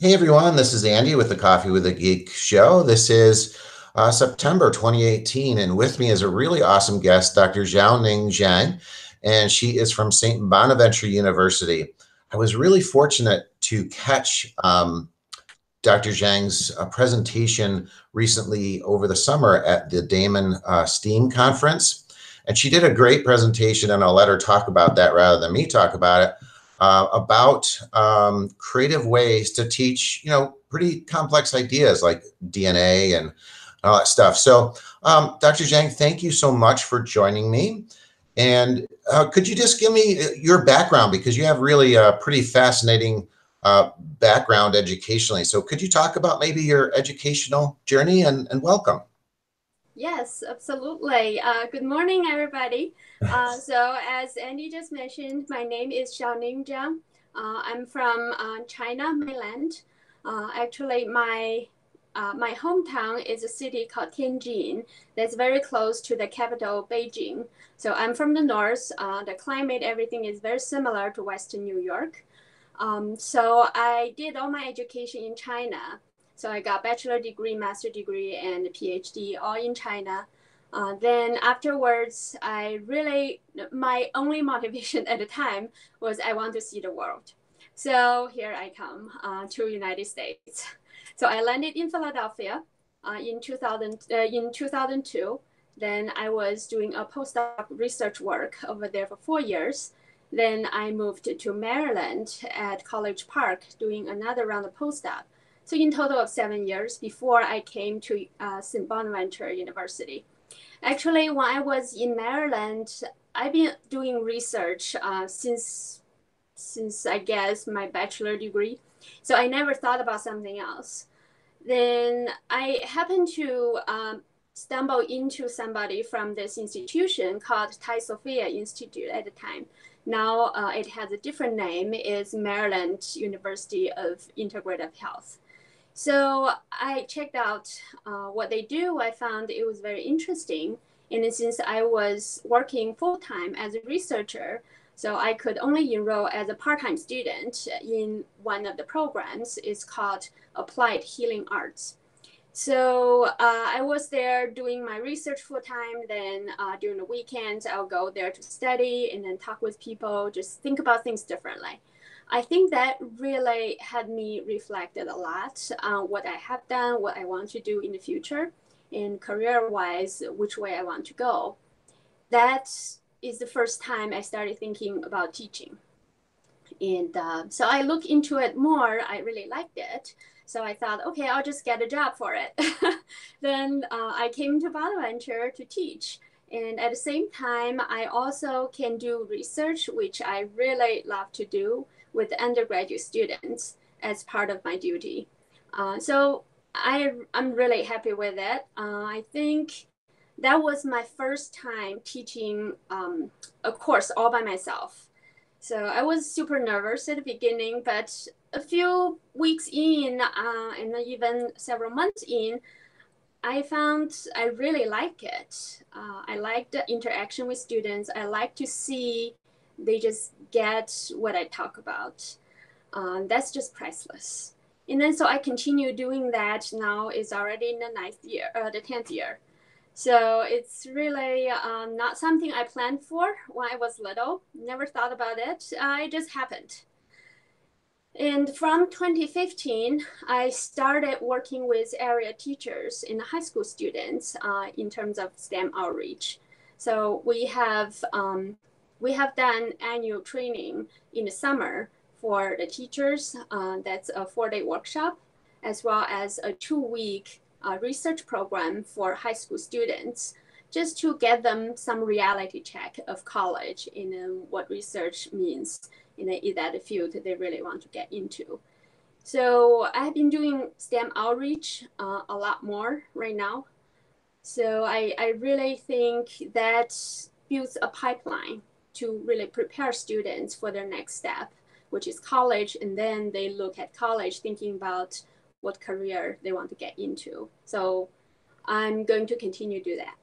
Hey everyone, this is Andy with the Coffee with a Geek show. This is September 2018, and with me is a really awesome guest, Dr. Xiao-Ning Zhang, and she is from St. Bonaventure University. I was really fortunate to catch Dr. Zhang's presentation recently over the summer at the Daemen STEAM conference, and she did a great presentation, and I'll let her talk about that rather than me talk about it. About creative ways to teach, pretty complex ideas like DNA and all that stuff. So, Dr. Zhang, thank you so much for joining me. And could you just give me your background, because you have really a pretty fascinating background educationally. So could you talk about maybe your educational journey and welcome? Yes, absolutely. Good morning, everybody. So as Andy just mentioned, my name is Xiao-Ning Zhang. I'm from China mainland. Actually, my hometown is a city called Tianjin that's very close to the capital, Beijing. So I'm from the north. The climate, everything is very similar to Western New York. So I did all my education in China. So I got bachelor degree, master degree, and PhD all in China. Then afterwards, my only motivation at the time was I want to see the world. So here I come to United States. So I landed in Philadelphia in 2002. Then I was doing a postdoc research work over there for 4 years. Then I moved to Maryland at College Park doing another round of postdoc. So in total of 7 years before I came to St. Bonaventure University. Actually, when I was in Maryland, I've been doing research since I guess my bachelor degree. So I never thought about something else. Then I happened to stumble into somebody from this institution called Thai Sophia Institute at the time. Now it has a different name. It's Maryland University of Integrative Health. So I checked out what they do. I found it was very interesting. And since I was working full-time as a researcher, so I could only enroll as a part-time student in one of the programs. It's called Applied Healing Arts. So I was there doing my research full time. Then during the weekends, I'll go there to study and then talk with people, just think about things differently. I think that really had me reflected a lot on what I have done, what I want to do in the future, and career-wise, which way I want to go. That is the first time I started thinking about teaching. And so I looked into it more. I really liked it. So I thought, okay, I'll just get a job for it. Then I came to Bonaventure to teach. And at the same time, I also can do research, which I really love to do with undergraduate students as part of my duty. So I'm really happy with it. I think that was my first time teaching a course all by myself. So I was super nervous at the beginning, but a few weeks in and even several months in, I found I really like it. I like the interaction with students. I like to see they just get what I talk about. That's just priceless. And then so I continue doing that. Now it's already in the 9th year, the 10th year. So it's really not something I planned for when I was little. Never thought about it. It just happened. And from 2015, I started working with area teachers and high school students in terms of STEM outreach. So we have done annual training in the summer for the teachers. That's a 4-day workshop, as well as a 2-week research program for high school students, just to get them some reality check of college and what research means in that field they really want to get into. So I've been doing STEM outreach a lot more right now. So I really think that builds a pipeline to really prepare students for their next step, which is college. And then they look at college thinking about what career they want to get into. So I'm going to continue to do that.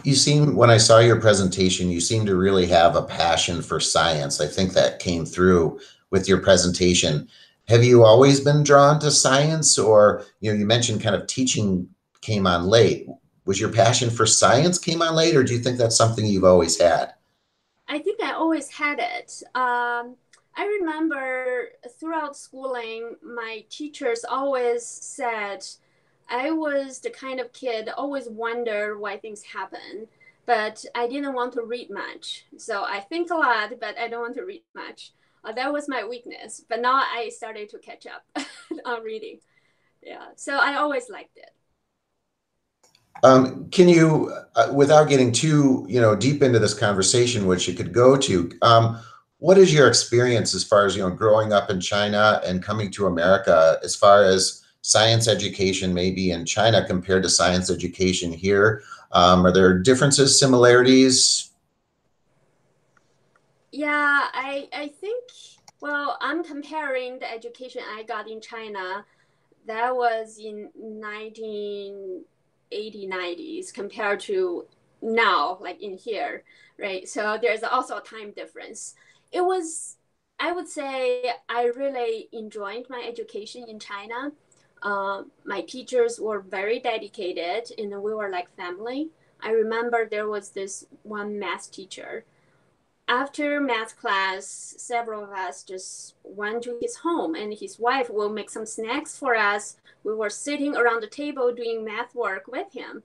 You seem, when I saw your presentation, you seem to really have a passion for science. I think that came through with your presentation. Have you always been drawn to science, or you mentioned kind of teaching came on late? Was your passion for science came on late, or do you think that's something you've always had? I think I always had it. I remember throughout schooling, my teachers always said I was the kind of kid always wonder why things happen, but I didn't want to read much. So I think a lot, but I don't want to read much. That was my weakness. But now I started to catch up on reading. Yeah. So I always liked it. Can you, without getting too, deep into this conversation, which it could go to, what is your experience as far as, growing up in China and coming to America, as far as science education maybe in China compared to science education here? Are there differences, similarities? Yeah, I think, well, I'm comparing the education I got in China. That was in 1980, 90s compared to now, like in here, right? So there's also a time difference. It was, I would say, I really enjoyed my education in China. My teachers were very dedicated, and we were like family. I remember there was this one math teacher. After math class, several of us just went to his home, and his wife will make some snacks for us. We were sitting around the table doing math work with him.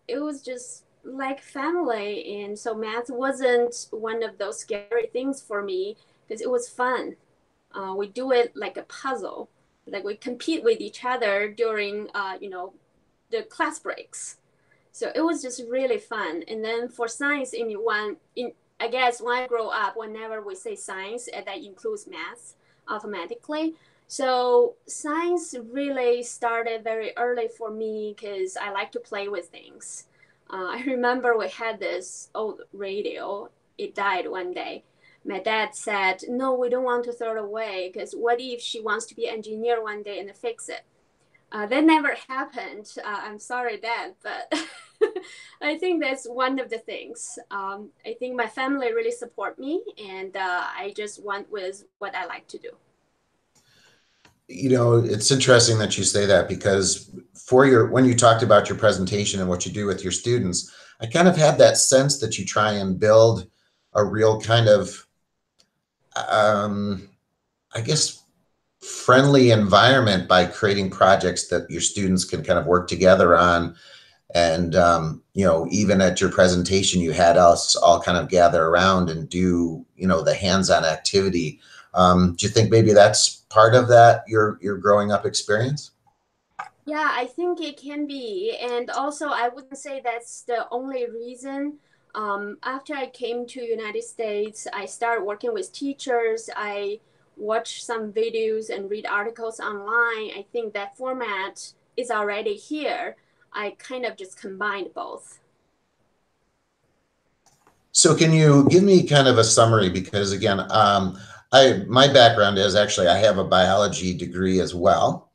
It was just like family, and so math wasn't one of those scary things for me because it was fun. We do it like a puzzle, like we compete with each other during, the class breaks. So it was just really fun. And then for science, I guess when I grow up, whenever we say science, that includes math automatically. So science really started very early for me because I like to play with things. I remember we had this old radio. It died one day. My dad said, "No, we don't want to throw it away because what if she wants to be an engineer one day and fix it?" That never happened. I'm sorry, Dad, but I think that's one of the things. I think my family really support me, and I just went with what I like to do. It's interesting that you say that, because when you talked about your presentation and what you do with your students, I kind of had that sense that you try and build a real kind of, um, I guess, friendly environment by creating projects that your students can kind of work together on. And, even at your presentation, you had us all kind of gather around and do, the hands-on activity. Do you think maybe that's part of that, your growing up experience? Yeah, I think it can be. And also, I wouldn't say that's the only reason. After I came to United States, I started working with teachers. I watch some videos and read articles online. I think that format is already here. I kind of just combined both. So can you give me kind of a summary? Because again, my background is actually I have a biology degree as well.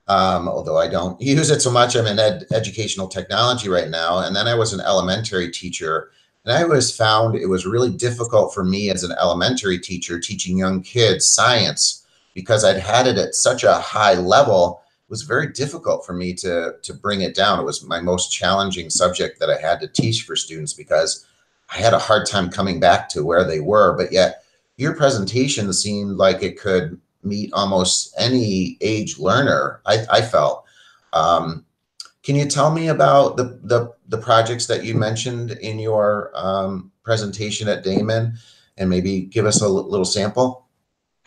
Although I don't use it so much. I'm in educational technology right now. And then I was an elementary teacher. And I always found it was really difficult for me as an elementary teacher teaching young kids science, because I'd had it at such a high level. It was very difficult for me to bring it down. It was my most challenging subject that I had to teach for students, because I had a hard time coming back to where they were. But yet your presentation seemed like it could meet almost any age learner, I felt. Um, can you tell me about the projects that you mentioned in your presentation at Daemen, and maybe give us a little sample?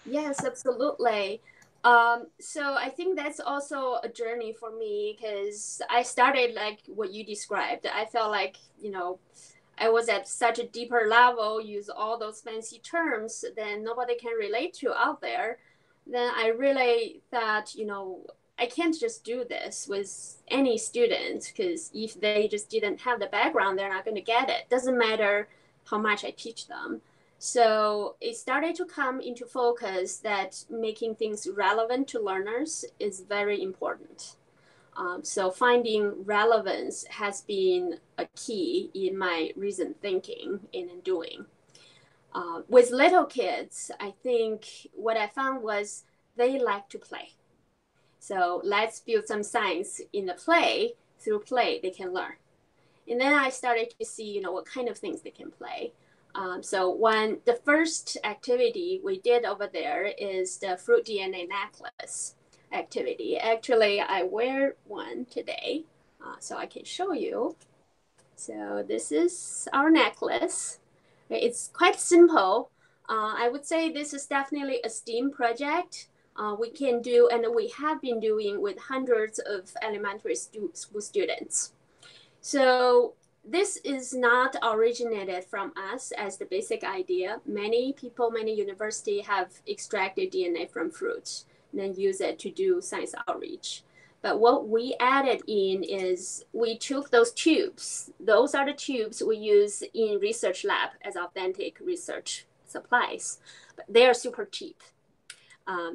Yes, absolutely. So I think that's also a journey for me because I started like what you described. I felt like, I was at such a deeper level, use all those fancy terms that nobody can relate to out there. Then I really thought, I can't just do this with any student because if they just didn't have the background, they're not going to get it. Doesn't matter how much I teach them. So it started to come into focus that making things relevant to learners is very important. So finding relevance has been a key in my recent thinking and in doing. With little kids, I think what I found was they like to play. So let's build some science in the play. Through play, they can learn. And then I started to see, what kind of things they can play. So the first activity we did over there is the fruit DNA necklace activity. Actually, I wear one today, so I can show you. So this is our necklace. It's quite simple. I would say this is definitely a STEAM project. We can do, and we have been doing with hundreds of elementary school students. So this is not originated from us as the basic idea. Many people, many universities have extracted DNA from fruits and then use it to do science outreach. But what we added in is we took those tubes. Those are the tubes we use in research lab as authentic research supplies. But they are super cheap.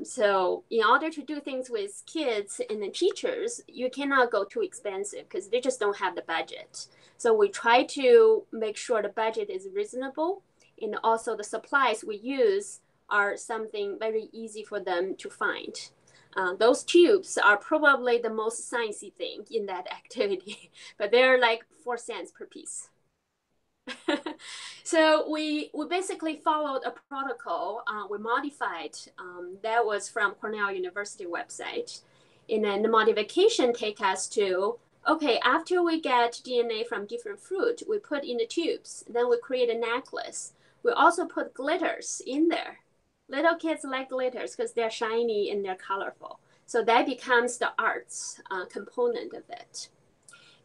So in order to do things with kids and the teachers, you cannot go too expensive because they just don't have the budget. So we try to make sure the budget is reasonable, and also the supplies we use are something very easy for them to find. Those tubes are probably the most sciencey thing in that activity, but they're like 4 cents per piece. So we basically followed a protocol. We modified. That was from Cornell University website. And then the modification take us to, okay, after we get DNA from different fruit, we put in the tubes. Then we create a necklace. We also put glitters in there. Little kids like glitters because they're shiny and they're colorful. So that becomes the arts component of it.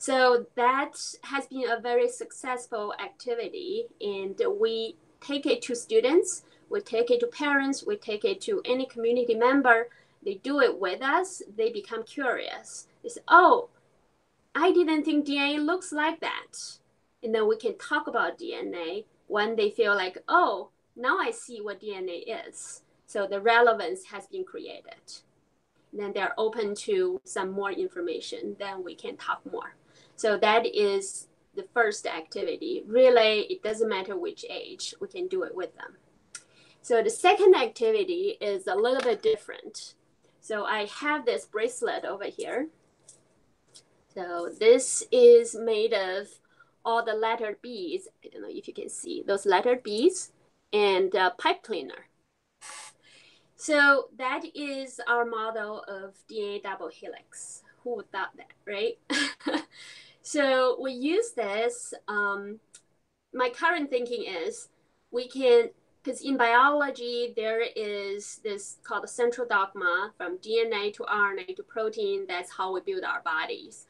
So that has been a very successful activity, and we take it to students, we take it to parents, we take it to any community member. They do it with us, they become curious. They say, oh, I didn't think DNA looks like that. And then we can talk about DNA when they feel like, oh, now I see what DNA is. So the relevance has been created. And then they're open to some more information, then we can talk more. So that is the first activity. Really, it doesn't matter which age, we can do it with them. So the second activity is a little bit different. So I have this bracelet over here. So this is made of all the letter beads. I don't know if you can see those letter beads and pipe cleaner. So that is our model of DNA double helix. Who would thought that, right? So we use this. My current thinking is we can, because in biology, there is this called the central dogma from DNA to RNA to protein. That's how we build our bodies.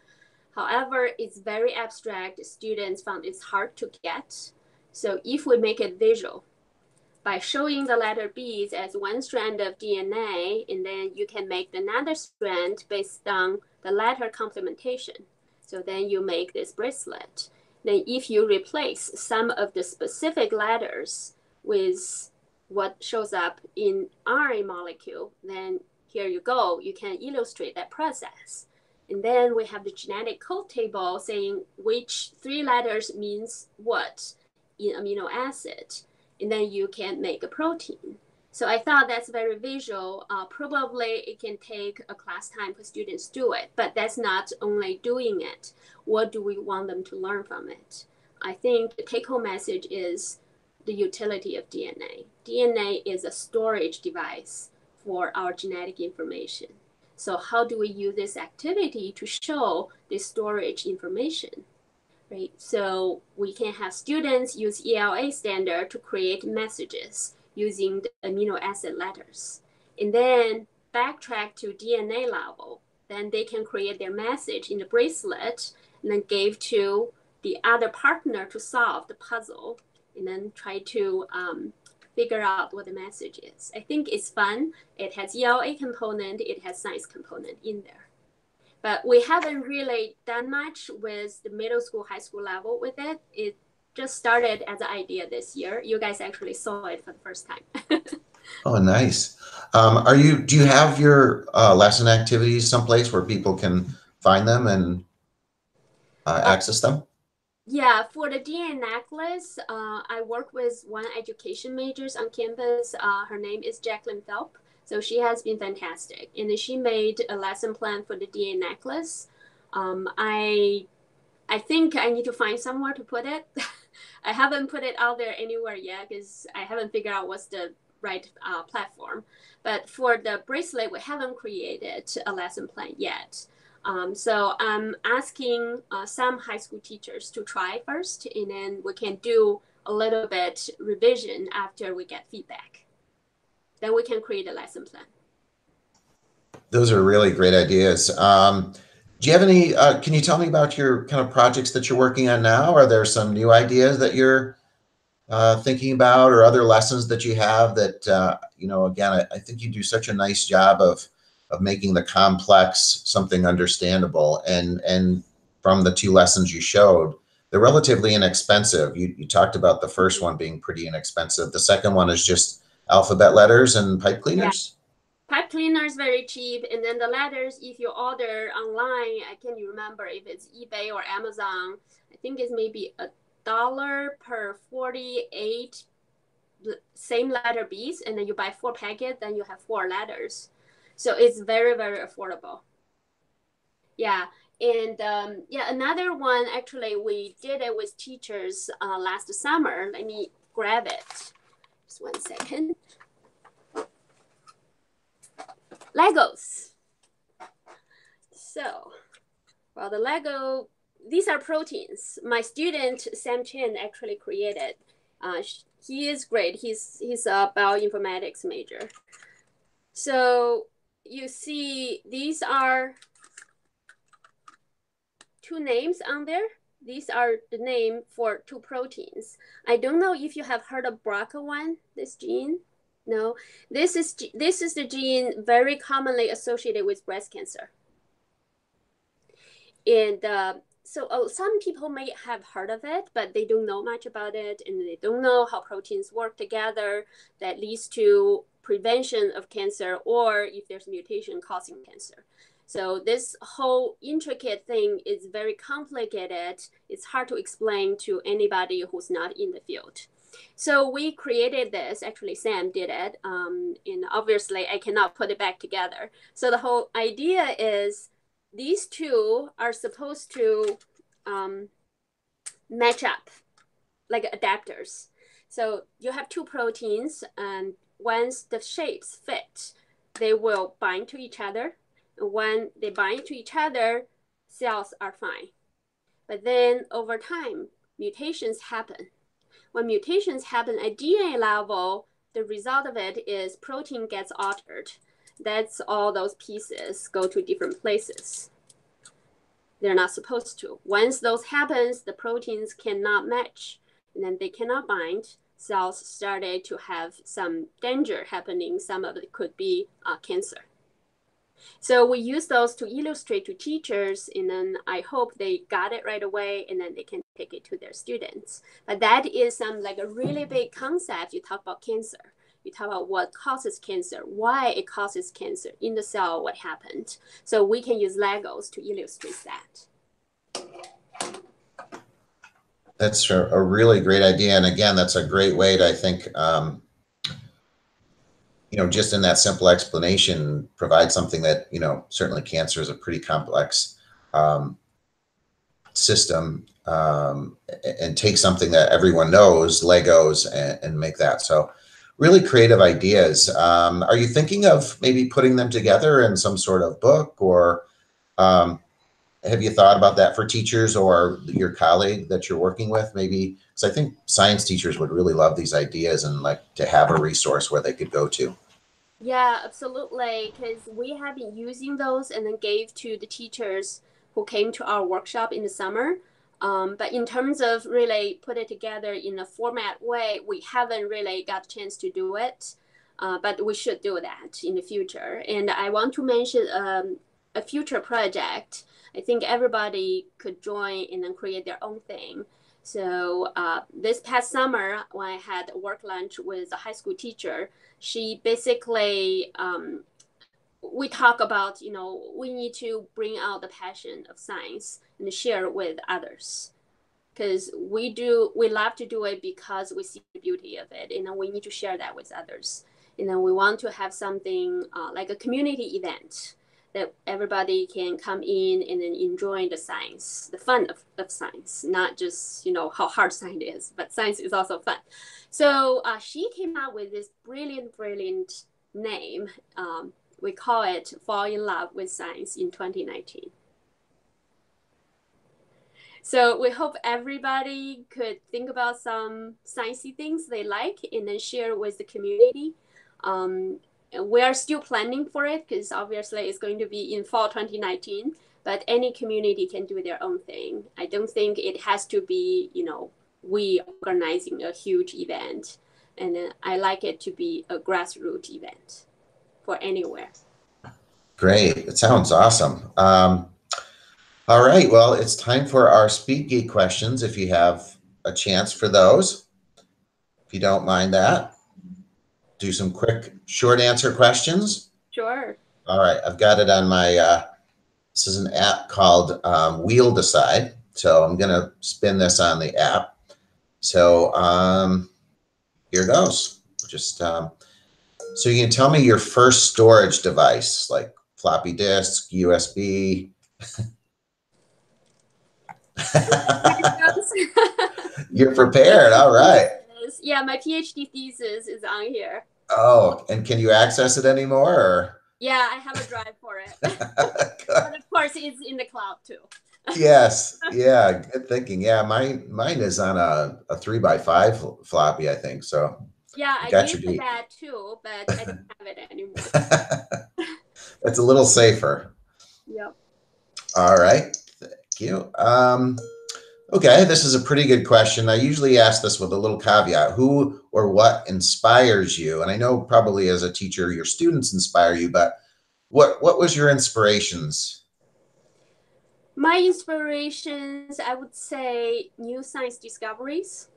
However, it's very abstract. Students found it's hard to get. So if we make it visual, by showing the letter B's as one strand of DNA, and then you can make another strand based on the letter complementation. So then you make this bracelet. Then if you replace some of the specific letters with what shows up in RNA molecule, then here you go, you can illustrate that process. And then we have the genetic code table saying which 3 letters means what in amino acid. And then you can make a protein. So I thought that's very visual. Probably it can take a class time for students to do it, but that's not only doing it. What do we want them to learn from it? I think the take-home message is the utility of DNA. DNA is a storage device for our genetic information. So how do we use this activity to show this storage information? Right? So we can have students use ELA standard to create messages using the amino acid letters, and then backtrack to DNA level. Then they can create their message in the bracelet and then give to the other partner to solve the puzzle and then try to figure out what the message is. I think it's fun. It has ELA component, it has science component in there. But we haven't really done much with the middle school, high school level with it. It just started as an idea this year. You guys actually saw it for the first time. Oh, nice. Do you have your lesson activities someplace where people can find them and access them? Yeah, for the DNA necklace, I work with one education majors on campus. Her name is Jacqueline Phelps. So she has been fantastic. And then she made a lesson plan for the DNA necklace. I think I need to find somewhere to put it. I haven't put it out there anywhere yet because I haven't figured out what's the right platform. But for the bracelet, we haven't created a lesson plan yet. So I'm asking some high school teachers to try first, and then we can do a little bit revision after we get feedback. Then we can create a lesson plan. Those are really great ideas. Do you have any, can you tell me about your kind of projects that you're working on now? Are there some new ideas that you're thinking about, or other lessons that you have that, again, I think you do such a nice job of making the complex something understandable. And from the two lessons you showed, they're relatively inexpensive. You talked about the first one being pretty inexpensive. The second one is just alphabet letters and pipe cleaners. Yeah. Pipe cleaner is very cheap, and then the letters, if you order online, I can't remember if it's eBay or Amazon, I think it's maybe $1 per 48 same letter beads, and then you buy 4 packets, then you have 4 letters. So it's very, very affordable. Yeah. And another one, actually, we did it with teachers last summer. Let me grab it. Just 1 second. Legos. So, well, the Lego, these are proteins. My student, Sam Chen, actually created. He is great. He's a bioinformatics major. So you see, these are 2 names on there. These are the name for 2 proteins. I don't know if you have heard of BRCA1, this gene. No, this is the gene very commonly associated with breast cancer. And so some people may have heard of it, but they don't know much about it, and they don't know how proteins work together that leads to prevention of cancer, or if there's mutation causing cancer. So this whole intricate thing is very complicated. It's hard to explain to anybody who's not in the field. So we created this, actually Sam did it, and obviously I cannot put it back together. So the whole idea is these 2 are supposed to match up like adapters. So you have 2 proteins, and once the shapes fit, they will bind to each other. And when they bind to each other, cells are fine. But then over time, mutations happen. When mutations happen at DNA level, the result of it is protein gets altered. That's all those pieces go to different places. They're not supposed to. Once those happens, the proteins cannot match, and then they cannot bind. Cells started to have some danger happening. Some of it could be cancer. So we use those to illustrate to teachers, and then I hope they got it right away, and then they can take it to their students. But that is some like a really big concept. You talk about cancer. You talk about what causes cancer, why it causes cancer in the cell, what happened. So we can use Legos to illustrate that. That's a really great idea. And again, that's a great way to, I think, just in that simple explanation, provide something that, certainly cancer is a pretty complex system, and take something that everyone knows, Legos, and make that. So really creative ideas. Are you thinking of maybe putting them together in some sort of book, or have you thought about that for teachers or your colleague that you're working with? Maybe, because I think science teachers would really love these ideas and like to have a resource where they could go to. Yeah, absolutely. Because we have been using those and then gave to the teachers who came to our workshop in the summer. But in terms of really put it together in a format way, we haven't really got a chance to do it. But we should do that in the future. And I want to mention a future project. I think everybody could join and then create their own thing. So this past summer, when I had a work lunch with a high school teacher, she basically, we talk about, we need to bring out the passion of science and share with others. Because we love to do it because we see the beauty of it, and we need to share that with others. And then we want to have something like a community event that everybody can come in and then enjoy the science, the fun of science, not just, how hard science is, but science is also fun. So she came up with this brilliant name. We call it Fall in Love with Science in 2019. So we hope everybody could think about some sciencey things they like and then share with the community. We are still planning for it because obviously it's going to be in fall 2019, but any community can do their own thing. I don't think it has to be, we organizing a huge event. And I like it to be a grassroots event for anywhere. Great. It sounds awesome. All right. Well, it's time for our Speed Geek questions. If you have a chance for those, if you don't mind that, do some quick short answer questions. Sure. All right. I've got it on my, this is an app called Wheel Decide. So I'm going to spin this on the app. So here goes. Just so you can tell me your first storage device, like floppy disk, USB. You're prepared. All right. Yeah, my PhD thesis is on here. Oh, and can you access it anymore? Or? Yeah, I have a drive for it. But of course, it's in the cloud too. Yes. Yeah. Good thinking. Yeah. Mine is on a 3x5 floppy, I think. So yeah, I did that too, but I don't have it anymore. It's a little safer. Yep. All right. Thank you. Okay, this is a pretty good question. I usually ask this with a little caveat. Who or what inspires you? And I know probably as a teacher, your students inspire you, but what was your inspirations? My inspirations, I would say new science discoveries.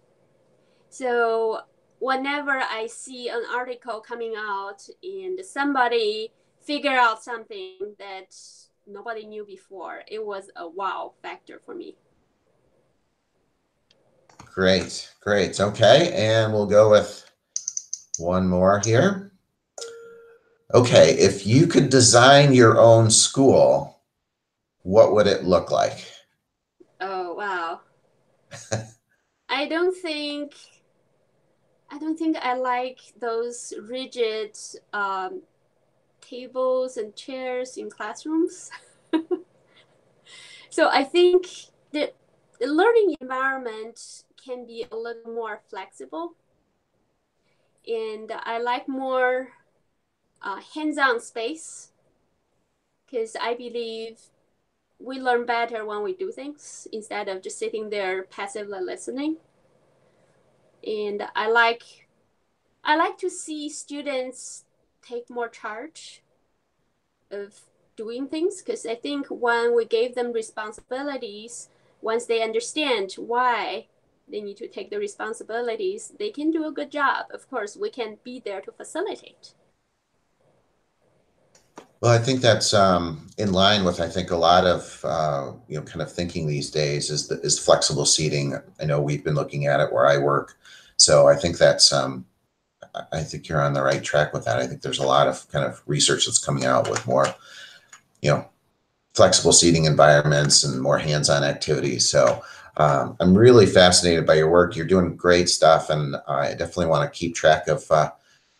So whenever I see an article coming out and somebody figure out something that nobody knew before, it was a wow factor for me. Great. Okay, and we'll go with one more here. Okay, if you could design your own school, what would it look like? Oh, wow. I don't think I like those rigid tables and chairs in classrooms. So I think the learning environment can be a little more flexible. And I like more hands-on space because I believe we learn better when we do things instead of just sitting there passively listening. And I like to see students take more charge of doing things because I think when we gave them responsibilities, once they understand why they need to take the responsibilities, they can do a good job. Of course, we can be there to facilitate. Well, I think that's in line with, I think, a lot of, kind of thinking these days is flexible seating. I know we've been looking at it where I work. So I think that's, I think you're on the right track with that. I think there's a lot of kind of research that's coming out with more, flexible seating environments and more hands-on activities. So I'm really fascinated by your work. You're doing great stuff, and I definitely want to keep track of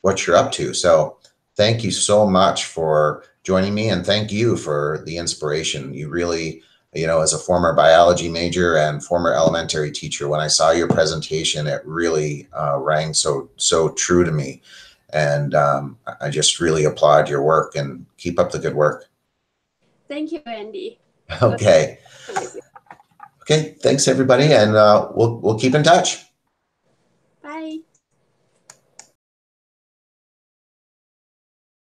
what you're up to. So thank you so much for joining me, and thank you for the inspiration. You really, as a former biology major and former elementary teacher, when I saw your presentation, it really rang so true to me. And I just really applaud your work, and keep up the good work. Thank you, Andy. Okay. Okay. Thanks, everybody, and we'll keep in touch.